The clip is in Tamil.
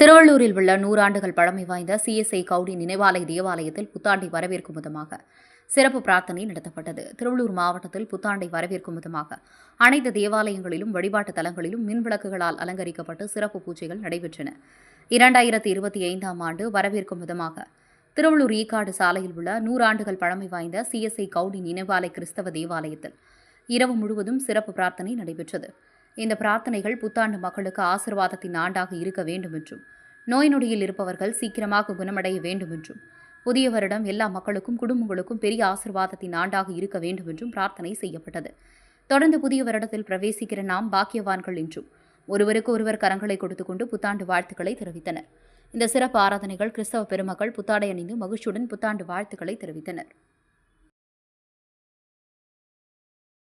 திருவள்ளூரில் உள்ள 100 ஆண்டுகள் பழமை வாய்ந்த சிஎஸ்ஐ கவுடி நினைவாலய தேவாலயத்தில் புத்தாண்டை வரவேற்கும் விதமாக சிறப்பு பிரார்த்தனை நடத்தப்பட்டது. திருவள்ளூர் மாவட்டத்தில் புத்தாண்டை வரவேற்கும் விதமாக அனைத்து தேவாலயங்களிலும் வழிபாட்டு தலங்களிலும் மின்விளக்குகளால் அலங்கரிக்கப்பட்டு சிறப்பு பூஜைகள் நடைபெற்றன. 2025ஆம் ஆண்டு வரவேற்கும் விதமாக திருவள்ளூர் ஈக்காடு சாலையில் உள்ள 100 ஆண்டுகள் பழமை வாய்ந்த சிஎஸ்ஐ கவுடி நினைவாலய கிறிஸ்தவ தேவாலயத்தில் இரவு முழுவதும் சிறப்பு பிரார்த்தனை நடைபெற்றது. இந்த பிரார்த்தனைகள் புத்தாண்டு மக்களுக்கு ஆசீர்வாதத்தின் ஆண்டாக இருக்க வேண்டும் என்றும், நோய் நொடியில் இருப்பவர்கள் சீக்கிரமாக குணமடைய வேண்டும் என்றும், புதிய வருடம் எல்லா மக்களுக்கும் குடும்பங்களுக்கும் பெரிய ஆசீர்வாதத்தின் ஆண்டாக இருக்க வேண்டும் என்றும் பிரார்த்தனை செய்யப்பட்டது. தொடர்ந்து புதிய வருடத்தில் பிரவேசிக்கிற நாம் பாக்கியவான்கள் என்றும் ஒருவருக்கு ஒருவர் கரங்களை கொடுத்துக்கொண்டு புத்தாண்டு வாழ்த்துக்களை தெரிவித்தனர். இந்த சிறப்பு ஆராதனைகள் கிறிஸ்தவ பெருமக்கள் புத்தாடை அணிந்து மகிழ்ச்சியுடன் புத்தாண்டு வாழ்த்துக்களை தெரிவித்தனர்.